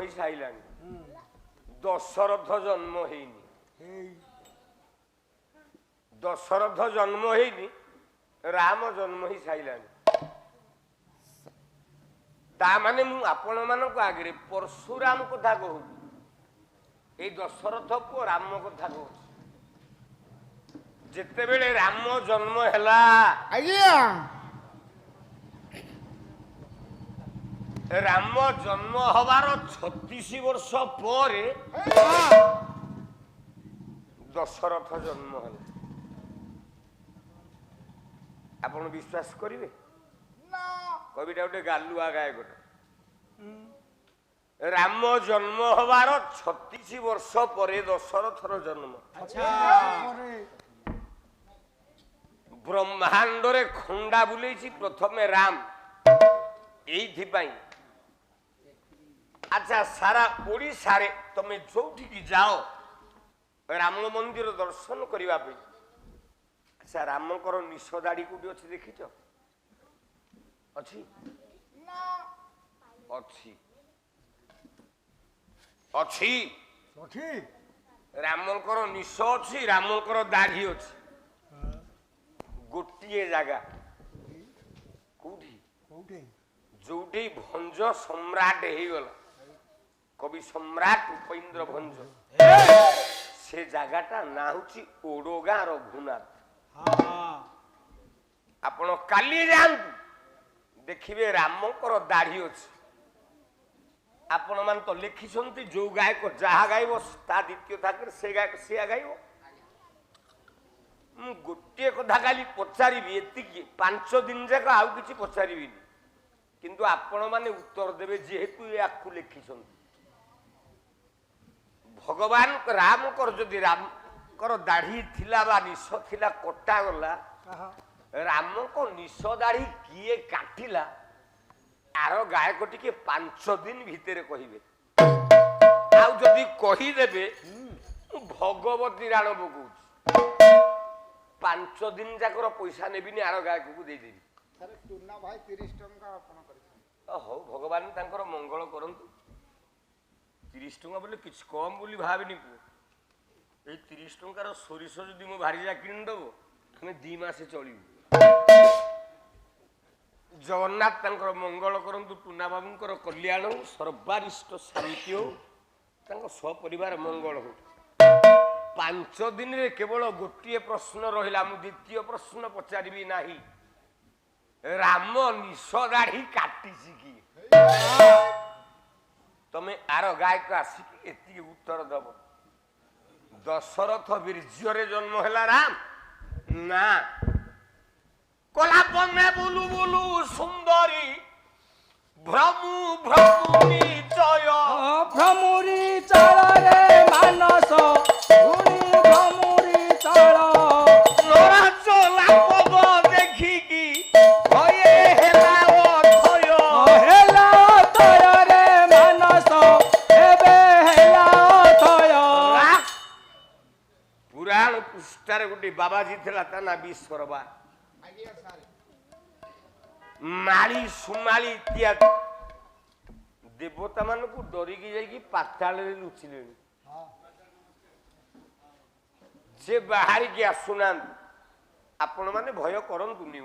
ହେଇ ସାଇଲାଣି ଦଶରଥ ଜନ୍ମ ହେଇନି ଦଶରଥ ଜନ୍ମ ହେଇନି ରାମ ଜନ୍ମ ହେଇ ସାଇଲାଣି ତା ମାନେ ମୁଁ ଆପଣ ମାନଙ୍କ ଆଗରେ ପରଶୁରାମ କଥା କହୁଛି ଏଇ ଦଶରଥ ପୁଅ ରାମ କଥା କହୁଛି ଯେତେବେଳେ ରାମ ଜନ୍ମ ହେଲା ଆଜ୍ଞା ରାମ ଜନ୍ମ ହବାର 36 ବର୍ଷ ପରେ ଦଶରଥ ଜନ୍ମ ହେଲା ଆପଣ ବିଶ୍ୱାସ କରିବେ କବିଟା ଗୋଟେ ଗାଲୁଆ ଗାୟକଟା ରାମ ଜନ୍ମ ହବାର 36 ବର୍ଷ ପରେ ଦଶରଥର ଜନ୍ମ ବ୍ରହ୍ମାଣ୍ଡରେ ଖଣ୍ଡା ବୁଲେଇଛି ପ୍ରଥମେ ରାମ ଏଇଥିପାଇଁ ଆଚ୍ଛା ସାରା ଓଡ଼ିଶାରେ ତମେ ଯୋଉଠିକି ଯାଅ ରାମ ମନ୍ଦିର ଦର୍ଶନ କରିବା ପାଇଁ ଆଚ୍ଛା ରାମଙ୍କର ନିଶ ଦାଢ଼ି କୋଉଠି ଅଛି ଦେଖିଛ ଅଛି ଅଛି ଅଛି ଅଛି ରାମଙ୍କର ନିଶ ଅଛି ରାମଙ୍କର ଦାଢ଼ି ଅଛି ଗୋଟିଏ ଜାଗା କୋଉଠି କୋଉଠି ଯୋଉଠି ଭଞ୍ଜ ସମ୍ରାଟ ହେଇଗଲା କବି ସମ୍ରାଟ ଉପେନ୍ଦ୍ର ଭଞ୍ଜ ସେ ଜାଗାଟା ନା ହଉଛି ଓଡଗାଁ ରଘୁନାଥ ଆପଣ କାଲି ଯାଆନ୍ତୁ ଦେଖିବେ ରାମଙ୍କର ଦାଢ଼ି ଅଛି ଆପଣ ମାନେ ତ ଲେଖିଛନ୍ତି ଯୋଉ ଗାୟକ ଯାହା ଗାଇବ ତା ଦ୍ୱିତୀୟ ଥାକରେ ସେ ଗାୟକ ସିଆ ଗାଇବ ମୁଁ ଗୋଟିଏ କଥା କାଲି ପଚାରିବି ଏତିକି 5 ଦିନ ଯାକ ଆଉ କିଛି ପଚାରିବିନି କିନ୍ତୁ ଆପଣ ମାନେ ଉତ୍ତର ଦେବେ ଯେହେତୁ ୟାକୁ ଲେଖିଛନ୍ତି ଭଗବାନ ରାମଙ୍କର ଯଦି ରାମଙ୍କର ଦାଢ଼ି ଥିଲା ବା ନିଶ ଥିଲା କଟା ଗଲା ରାମଙ୍କ ନିଶ ଦାଢ଼ି କିଏ କାଟିଲା ଆର ଗାୟକ ଟିକେ 5 ଦିନ ଭିତରେ କହିବେ ଆଉ ଯଦି କହିଦେବେ ମୁଁ ଭଗବତୀ ରାଣ ପକଉଛି 5 ଦିନ ଯାକର ପଇସା ନେବିନି ଆର ଗାୟକକୁ ଦେଇଦେବି ହଉ ଭଗବାନ ତାଙ୍କର ମଙ୍ଗଳ କରନ୍ତୁ 30 ଟଙ୍କା ବୋଲେ କିଛି କମ ବୋଲି ଭାବିନି ପୁଅ ଏଇ 30 ଟଙ୍କାର ସୋରିଷ ଯଦି ମୁଁ ଭାରିଜା କିଣିଦବ ଆମେ 2 ମାସ ଚଳିବୁ ଜଗନ୍ନାଥ ତାଙ୍କର ମଙ୍ଗଳ କରନ୍ତୁ ଟୁନା ବାବୁଙ୍କର କଲ୍ୟାଣ ସର୍ବାରିଷ୍ଟ ଶାନ୍ତି ହଉ ତାଙ୍କ ସପରିବାର ମଙ୍ଗଳ ହଉ 5 ଦିନରେ କେବଳ ଗୋଟିଏ ପ୍ରଶ୍ନ ରହିଲା ମୁଁ ଦ୍ୱିତୀୟ ପ୍ରଶ୍ନ ପଚାରିବି ନାହିଁ ରାମ ନିଶ ଦାଢ଼ି କାଟିଛି କି ତମେ ଆର ଗାୟକ ଆସିକି ଏତିକି ଉତ୍ତର ଦବ ଦଶରଥ ବୀର୍ଯ୍ୟରେ ଜନ୍ମ ହେଲା ରାମ ନା କଲାପନେ ବୁଲୁ ବୁଲୁ ସୁନ୍ଦରୀ ଭ୍ରମୁ ଭ୍ରମୁରି ଚୟ ଭ୍ରମୁରି ଚଳରେ ମାନସ ଗୁଣି ଭ୍ରମୁରି ଚଳ ନରା ଚଲା ପଦ ଦେଖିକି ଭয়ে ହେଲା ଅଥୟ ହେଲା ଅଥୟରେ ମାନସ ଏବେ ହେଲା ଅଥୟ ପୁରାଣ ପୃଷ୍ଠାରେ ଗୋଟେ ବାବାଜୀ ଥିଲା ତା ନା ବିଶ୍ୱରବା ମାଳି ସୁମାଳି ଇତ୍ୟାଦି ଦେବତା ମାନଙ୍କୁ ଡରିକି ଯାଇକି ପାତାଳରେ ଲୁଚିଲେଣି ସେ ବାହାରିକି ଆସୁନାହାନ୍ତି ଆପଣ ମାନେ ଭୟ କରନ୍ତୁନି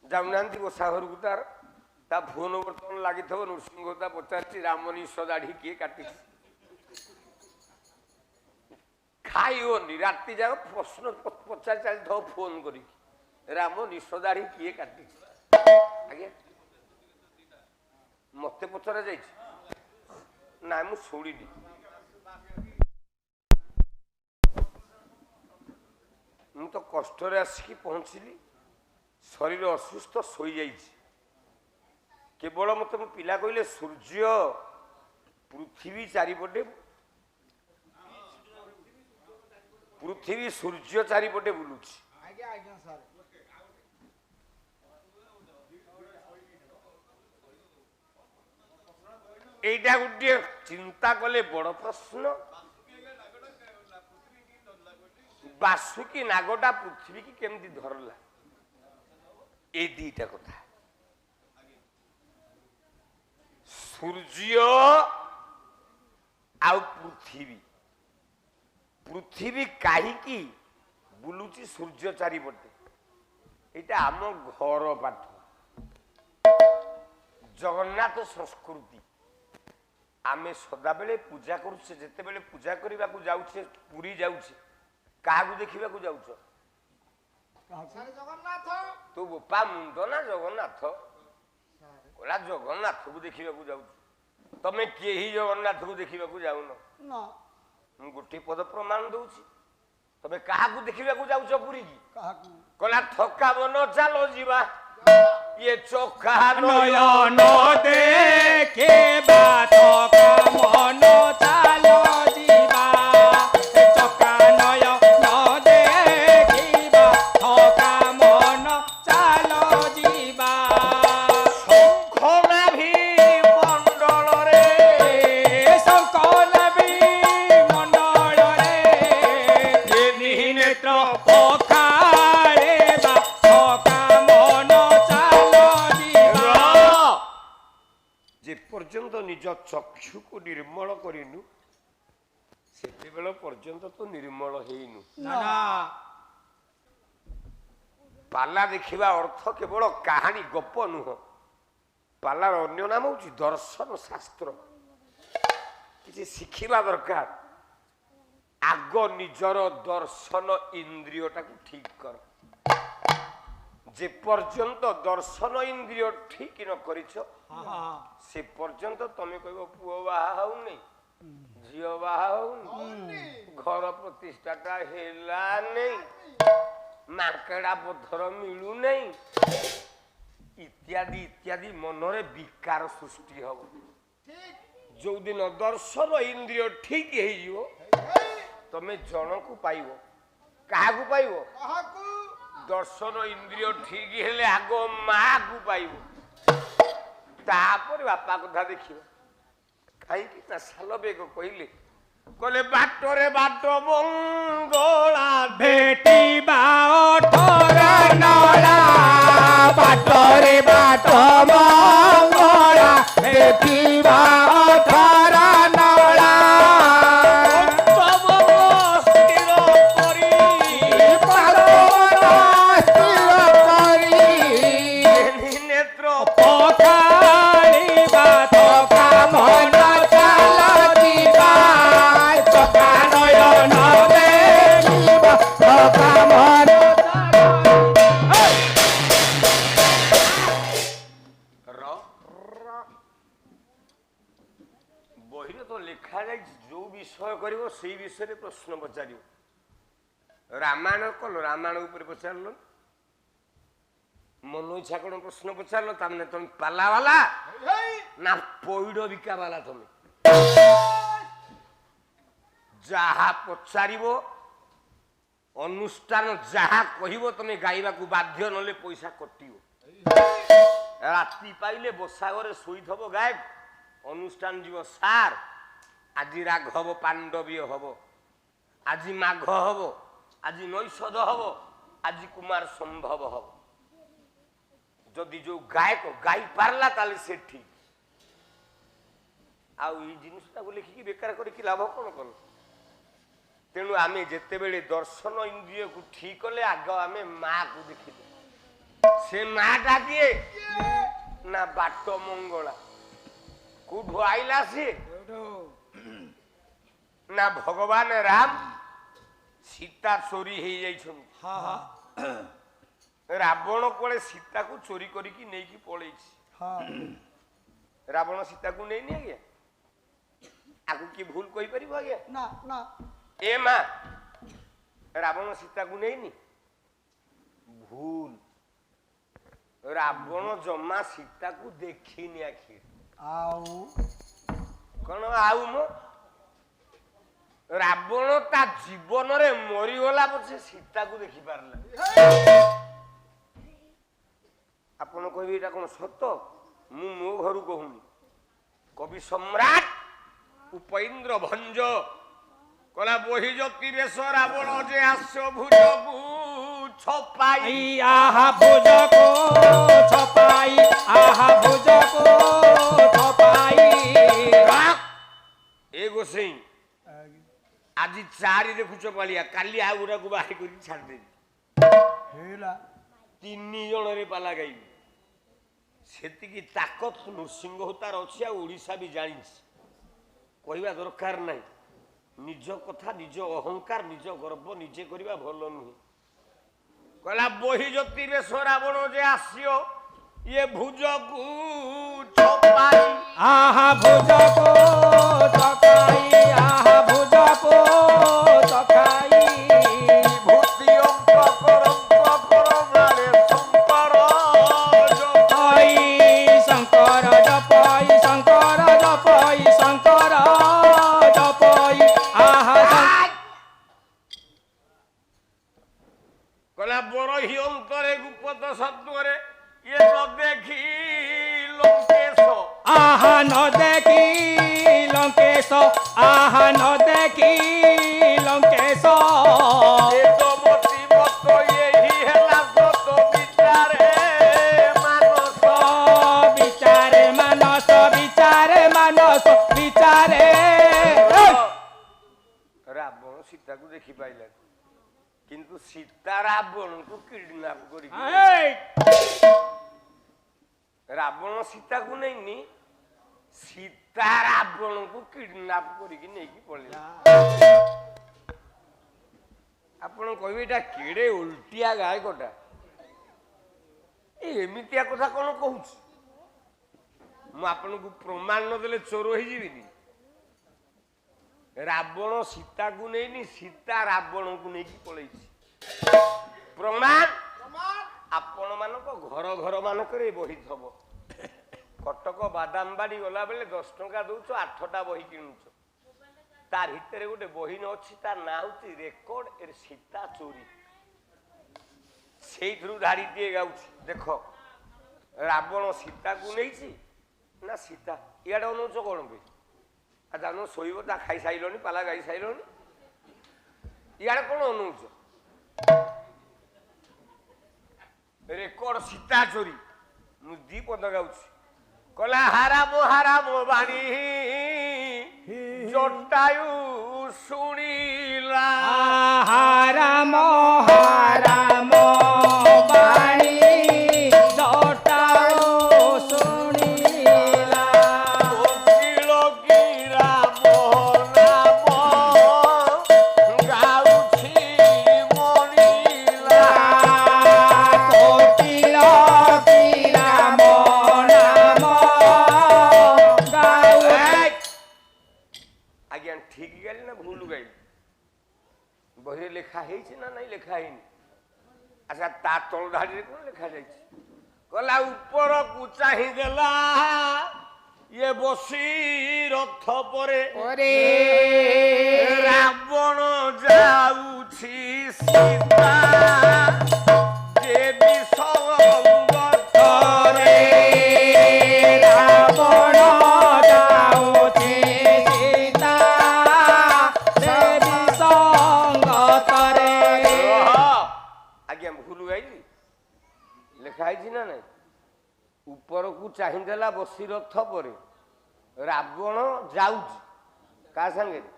ଯାଉନାହାନ୍ତି ବସା ଘରକୁ ତାର ତା ଫୋନ ବର୍ତ୍ତମାନ ଲାଗିଥିବ ନୃସିଂହ ତା ପଚାରିଛି ରାମ ନିଶ ଦାଢ଼ି କିଏ କାଟିଛି ଖାଇବନି ରାତି ଯାକ ପ୍ରଶ୍ନ ପଚାରି ଚାଲିଥିବ ଫୋନ କରିକି ରାମ ନିଶ ଦାଢ଼ି କିଏ କାଟିଛି ଆଜ୍ଞା ମତେ ପଚରା ଯାଇଛି ନାଇଁ ମୁଁ ଶୁଣିନି ମୁଁ ତ କଷ୍ଟରେ ଆସିକି ପହଞ୍ଚିଲି ଶରୀର ଅସୁସ୍ଥ ଶୋଇଯାଇଛି କେବଳ ମତେ ମୋ ପିଲା କହିଲେ ସୂର୍ଯ୍ୟ ପୃଥିବୀ ଚାରିପଟେ ପୃଥିବୀ ସୂର୍ଯ୍ୟ ଚାରିପଟେ ବୁଲୁଛି এইটা গোটিয়ে চিন্তা কলে বড় প্রশ্ন বাসুকি নাগটা পৃথিবী কি কেমতি ধরলা এই দুইটা কথা সূর্য ଆଉ ପୃଥିବୀ ପୃଥିବୀ କାହିଁକି ବୁଲୁଛି ସୂର୍ଯ୍ୟ ଚାରିପଟେ? ଏଇଟା ଆମ ଘର ପାଠ। ଜଗନ୍ନାଥ ସଂସ୍କୃତି ଆମେ ସଦାବେଳେ ପୂଜା କରୁଛେ। ଯେତେବେଳେ ପୂଜା କରିବାକୁ ଯାଉଛେ, ପୁରୀ ଯାଉଛେ, କାହାକୁ ଦେଖିବାକୁ ଯାଉଛ? ତୁ ବୋପା ମୁଣ୍ଡ ନା ଜଗନ୍ନାଥ? କହିଲା ଜଗନ୍ନାଥକୁ ଦେଖିବାକୁ ଯାଉଛୁ। ତମେ କେହି ଜଗନ୍ନାଥକୁ ଦେଖିବାକୁ ଯାଉନ। ମୁଁ ଗୋଟିଏ ପଦ ପ୍ରମାଣ ଦଉଛି। ତମେ କାହାକୁ ଦେଖିବାକୁ ଯାଉଛ ପୁରୀ କି? କହିଲା ଥକା ମନ ଚାଲ ଯିବା। ଇଏ ଚୋଖା ନୟନ ଦେଖିବା ଥକା ମନ ଚାଲ ଯିବା। ଚକା ନୟନ ଦେଖିବା ଥକା ମନ ଚାଲ ଯିବା। ଶଙ୍ଖନାଭି ମଣ୍ଡଳରେ ଶଙ୍ଖନାଭି ମଣ୍ଡଳରେ ନେତ୍ର ପଖାଳିବା ଥକା ମନ ଚାଲ ଯିବା। ଯେ ପର୍ଯ୍ୟନ୍ତ ନିଜ ଚକ୍ଷୁକୁ ନିର୍ମଳ କରିନୁ ସେତେବେଳେ ପର୍ଯ୍ୟନ୍ତ ତ ନିର୍ମଳ ହେଇନୁ। ପାଲା ଦେଖିବା ଅର୍ଥ କେବଳ କାହାଣୀ ଗପ ନୁହଁ। ପାଲାର ଅନ୍ୟ ନାମ ହଉଛି ଦର୍ଶନ ଶାସ୍ତ୍ର। କିଛି ଶିଖିବା ଦରକାର। ଆଗ ନିଜର ଦର୍ଶନ ଇନ୍ଦ୍ରିୟଟାକୁ ଠିକ କର। ଯେ ପର୍ଯ୍ୟନ୍ତ ଦର୍ଶନ ଇନ୍ଦ୍ରିୟ ଠିକ ନ କରିଛ ସେ ପର୍ଯ୍ୟନ୍ତ ତମେ କହିବ ପୁଅ ବାହା ହଉନି, ଝିଅ ବାହା ହଉନି, ଘର ପ୍ରତିଷ୍ଠାଟା ହେଲାନି, ମାଙ୍କଡା ପଥର ମିଳୁନାହିଁ, ଇତ୍ୟାଦି ଇତ୍ୟାଦି ମନରେ ବିକାର ସୃଷ୍ଟି ହବ। ଯୋଉଦିନ ଦର୍ଶନ ଇନ୍ଦ୍ରିୟ ଠିକ ହେଇଯିବ ତମେ ଜଣକୁ ପାଇବ। କାହାକୁ ପାଇବ? ଦର୍ଶନ ଇନ୍ଦ୍ରିୟ ଠିକ ହେଲେ ଆଗ ମାକୁ ପାଇବ, ତାପରେ ବାପା କଥା ଦେଖିବ। କାହିଁକି ନା ସାଲବେଗ କହିଲେ ବାଟରେ ବାଟ ମଙ୍ଗଳା ଭେଟିବା ଅଠର ନଳା। ବାଟରେ ବାଟ ମଙ୍ଗଳା ଭେଟିବା ଅଠର ନଳା। ନେତ୍ର ପଖାଳିବା ଥକା ମନ ଚାଲ ଯିବା। ଚକା ନୟନ ଦେଖିବା ଥକା ମନ ବହିରେ ତ ଲେଖା ଯାଇଛି ଯୋଉ ବିଷୟ କରିବ ସେଇ ବିଷୟରେ ପ୍ରଶ୍ନ ପଚାରିବ। ରାମାୟଣ କଲ, ରାମାୟଣ ଉପରେ ପଚାରିଲ। ମନ ଇଚ୍ଛା କଣ ପ୍ରଶ୍ନ ପଚାରିଲ? ତାମାନେ ତମେ ପାଲା ବାଲା ନା ପଇଡ ବିକା ବାଲା? ତମେ ଯାହା ପଚାରିବ, ଅନୁଷ୍ଠାନ ଯାହା କହିବ ତମେ ଗାଇବାକୁ ବାଧ୍ୟ, ନହେଲେ ପଇସା କଟିବ। ରାତି ପାଇଲେ ବସା ଘରେ ଶୋଇଥବ ଗାୟକ, ଅନୁଷ୍ଠାନ ଯିବ ସାର୍ ଆଜି ରାଘବ ପାଣ୍ଡବୀୟ ହବ, ଆଜି ମାଘ ହବ, ଆଜି ନୈଷଧ ହବ, ଆଜି କୁମାର ସମ୍ଭବ ହବ। ଯଦି ଯୋଉ ଗାୟକ ଗାଇ ପାରିଲା ତାହେଲେ ସେ ଠିକ। ଆଉ ଏଇ ଜିନିଷଟାକୁ ଲେଖିକି ବେକାର କରିକି ଲାଭ କଣ କଲ? ତେଣୁ ଆମେ ଯେତେବେଳେ ଦର୍ଶନ ଇନ୍ଦ୍ରିୟକୁ ଠିକ କଲେ ଆଗ ଆମେ ମାକୁ ଦେଖିଲେ। ସେ ମାଟା କିଏ? ନା ବାଟ ମଙ୍ଗଳା। କୋଉଠୁ ଆଇଲା ସିଏ? ନା ଭଗବାନ ରାମ ସୀତା ଚୋରି ହେଇଯାଇଛନ୍ତି। ରାବଣ କୋଳେ ସୀତାକୁ ଚୋରି କରିକି ନେଇକି ପଳେଇଛି। ରାବଣ ସୀତାକୁ ନେଇନି ଆଜ୍ଞା? ଆକୁ କି ଭୁଲ କହିପାରିବ ଆଜ୍ଞା? ଏ ମା, ରାବଣ ସୀତାକୁ ନେଇନି? ଭୁଲ। ରାବଣ ଜମା ସୀତାକୁ ଦେଖିନି ଆଖି। ଆଉ କଣ ଆଉ ମୋ ରାବଣ ତା ଜୀବନରେ ମରିଗଲା ପଛେ ସୀତାକୁ ଦେଖି ପାରିଲା। ଆପଣ କହିବେ ଏଇଟା କଣ ସତ? ମୁଁ ମୋ ଘରୁ କହୁନି। କବି ସମ୍ରାଟ ଉପେନ୍ଦ୍ର ଭଞ୍ଜ କଲା ବହି ଜ୍ୟୋତି ବେଶ ରାବଣ ଯେ ଆସ ଭୁଜକୁ ଛପାଇ। ଆହା ଭୁଜକୁ ଛପାଇ, ଆହା ଭୁଜକୁ ଛପାଇ। ଏ ଗୋସେଇ ଆଜି 4 ଦେଖୁଛ ପାଳିଆ କାଲି ଆଉ ଗୁରାକୁ ବାହାରି କରି ଛାଡ଼ିଦେବି ହେଲା 3 ଜଣରେ ପାଲା ଗାଇବି ସେତିକି ତାକତ ନୃସିଂହ ତାର ଅଛି ଆଉ ଓଡ଼ିଶା ବି ଜାଣିଛି କହିବା ଦରକାର ନାହିଁ ନିଜ କଥା ନିଜ ଅହଙ୍କାର ନିଜ ଗର୍ବ ନିଜେ କରିବା ଭଲ ନୁହେଁ କହିଲା ବହି ଜ୍ୟୋତି ବେଶ ରାବଣ ଯେ ଆସିବ ଇଏ ଭୁଜକୁ ଛପାଇ ଆହା ଭୁଜକୁ ଚକାଇ ଆହା ଭୁଜକୁ ଚକାଇ ଭୂତି ଅଙ୍କ କରମାଳେ ଶଙ୍କର ଜପଇ ଶଙ୍କର ଜପଇ ଶଙ୍କର ଜପଇ ଶଙ୍କର ଜପଇ ଆହା କହିଲା ବରହି ଅଙ୍କରେ ଗୁପତ ସତ୍ୱରେ ଇଏ ନ ଦେଖି ଲଙ୍କେଶ ଆହା ନ ଦେଖି ଲଙ୍କେଶ ଆହା ନ ଦେଖି ଲଙ୍କେଶ ଏ ତ ମତି ମତ ଏହି ହେଲା ସତ ବିଚାରେ ମାନସ ବିଚାରେ ମାନସ ବିଚାରେ ମାନସ ବିଚାରେ ରାବଣ ସୀତାକୁ ଦେଖି ପାଇଲାନି କିନ୍ତୁ ସୀତା ରାବଣକୁ କିଡନାପ କରିକି ରାବଣ ସୀତାକୁ ନେଇନି ସୀତା ରାବଣକୁ କିଡନାପ କରିକି ନେଇକି ପଳେଇଲା ଆପଣ କହିବେ ଏଇଟା କେଡେ ଓଲଟିଆ ଗାୟକଟା ଏମିତିଆ କଥା କଣ କହୁଛି ମୁଁ ଆପଣଙ୍କୁ ପ୍ରମାଣ ନଦେଲେ ଚୋର ହେଇଯିବିନି ରାବଣ ସୀତାକୁ ନେଇନି ସୀତା ରାବଣକୁ ନେଇକି ପଳେଇଛି ପ୍ରମାଣ ଆପଣ ମାନଙ୍କ ଘର ଘର ମାନଙ୍କରେ ବହି ଥବ କଟକ ବାଦାମବାଡି ଗଲା ବେଳେ 10 ଟଙ୍କା ଦଉଛ 8ଟା ବହି କିଣୁଛ ତା ଭିତରେ ଗୋଟେ ବହି ଅଛି ତାର ନାଁ ହଉଛି ରେକର୍ଡ ଏ ସୀତା ଚୋରି ସେଇଥିରୁ ଧାଡ଼ିଟିଏ ଗାଉଛି ଦେଖ ରାବଣ ସୀତାକୁ ନେଇଛି ନା ସୀତା ଇଆଡେ ଅନଉଛ କଣ ପାଇଁ ଆଉ ଜାଣ ଶୋଇବ ତା ଖାଇସାରିଲଣି ପାଲା ଗାଇ ସାରିଲଣି ଇଆଡେ କଣ ଅନଉଛ ରେକର୍ଡ ସୀତା ଚୋରି ମୁଁ 2 ପଦ ଗାଉଛି କହିଲା ହାରାମ ବାଣୀ ଜଟାୟୁ ଶୁଣିଲା ହାରାମ ବାଣୀ ଜଟାୟୁ ଶୁଣିଲା କୋକିଳ କି ରାମ ନାମ ଗାଉଛି ମଣିଲା କୋକିଳ କି ରାମ ନାମ ଗାଉ ଆଜ୍ଞା ଠିକ ଗାଇଲି ନା ଭୁଲ ଗାଇଲି ବହିରେ ଲେଖା ହେଇଛି ନା ନାଇଁ ଲେଖା ହେଇନି ଆଚ୍ଛା ତା ତଳ ଧାଡ଼ିରେ କଣ ଲେଖା ଯାଇଛି କହିଲା ଉପରକୁ ଚାହିଁ ଦେଲା ଇଏ ବସି ରଥ ପରେ ରାବଣ ଯାଉଛି ସୀତା ଦେବୀ ସଙ୍ଗତରେ ରାବଣ ଯାଉଛି ସୀତା ଦେବୀ ସଙ୍ଗତରେ ଆଜ୍ଞା ଭୁଲ ଗାଇଲି ଲେଖା ହେଇଛି ନା ନାଇଁ ଉପରକୁ ଚାହିଁଦେଲା ବସି ରଥ ପରେ ରାବଣ ଯାଉଛି କାହା ସାଙ୍ଗରେ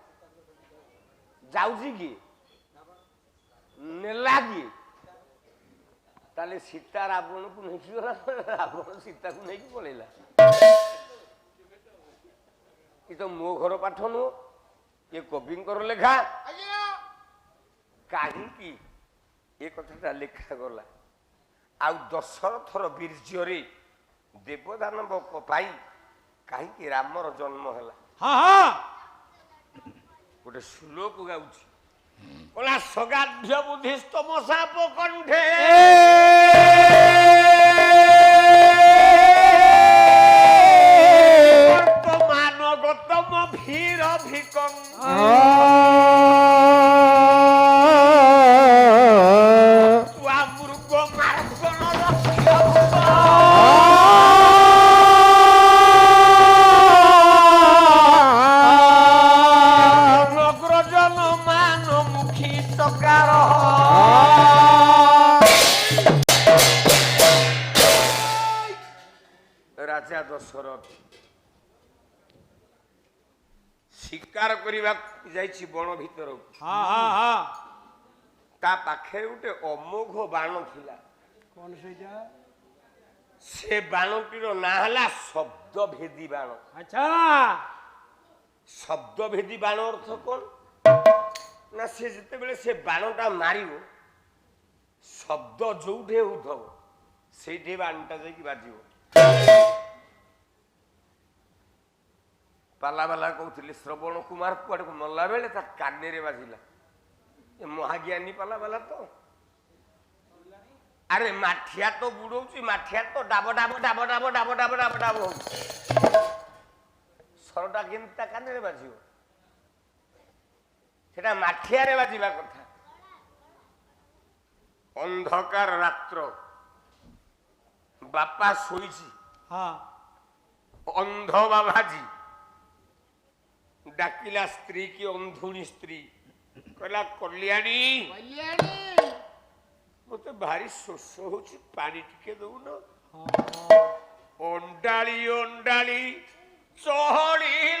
ଯାଉଛି କିଏ ନେଲା କିଏ ତାହେଲେ ସୀତା ରାବଣକୁ ନେଇକି ଗଲା ରାବଣ ସୀତାକୁ ନେଇକି ପଳେଇଲା ଏ ତ ମୋ ଘର ପାଠ ନୁହଁ ଏ କବିଙ୍କର ଲେଖା କାହିଁକି ଏ କଥାଟା ଲେଖାଗଲା ଆଉ ଦଶରଥର ବୀର୍ଯ୍ୟରେ ଦେବଦାନବ ପାଇଁ କାହିଁକି ରାମର ଜନ୍ମ ହେଲା ଗୋଟେ ଶ୍ଲୋକ ଗାଉଛି କହିଲା ସଗାଧ୍ୟ ବୁଦ୍ଧିସ୍ତମ ସାପ କଣ୍ଠେ ବର୍ତ୍ତମାନ ଗତମ ଭୀର ଭିକଂ ମୃଗ ମାର୍ଗଣ ଅଗ୍ରଜନ ମାନ ମୁଖୀ ତକାର ରାଜା ଦଶରଥ ଶିକାର କରିବାକୁ ଯାଇଛି ବଣ ଭିତରକୁ। ହଁ ହଁ ହଁ ତା ପାଖରେ ଗୋଟେ ଅମୋଘ ବାଣ ଥିଲା। କଣ ସେଇଟା? ସେ ବାଣଟିର ନାଁ ହେଲା ଶବ୍ଦଭେଦୀ ବାଣ। ଆଚ୍ଛା ଶବ୍ଦଭେଦୀ ବାଣ ଅର୍ଥ କଣ ନା ସେ ଯେତେବେଳେ ସେ ବାଣଟା ମାରିବ ଶବ୍ଦ ଯୋଉଠି ହଉଥିବ ସେଇଠି ବାଣଟା ଯାଇକି ବାଜିବ। ପାଲାବାଲା କହୁଥିଲେ ଶ୍ରବଣ କୁମାର କୁଆଡକୁ ମଲା ବେଳେ ତା କାନରେ ବାଜିଲା। ଏ ମହାଜ୍ଞାନୀ ପାଲାବାଲା ତ ଆରେ ମାଠିଆ ତ ବୁଡଉଛି, ମାଠିଆ ତ ଡାବ ଡାବ ଡାବ ଡାବ ଡାବ ଡାବ ଡାବ ଡାବ ହଉଛି, ସରଟା କେମିତି ତା କାନରେ ବାଜିବ? ସେଟା ମାଠିଆରେ ବାଜିବା କଥା। ଅନ୍ଧକାର ରାତ୍ର, ବାପା ଶୋଇଛି, ହଁ ଅନ୍ଧ ବାବାଜୀ ଡାକିଲା ସ୍ତ୍ରୀ କି ଅନ୍ଧୁଣୀ ସ୍ତ୍ରୀ, କହିଲା କଲ୍ୟାଣୀ ମତେ ଭାରି ଶୋଷ ହଉଛି, ପାଣି ଟିକେ ଦଉନ। ଅଣ୍ଡାଳି ଅଣ୍ଡାଳି ଚହଳିଲା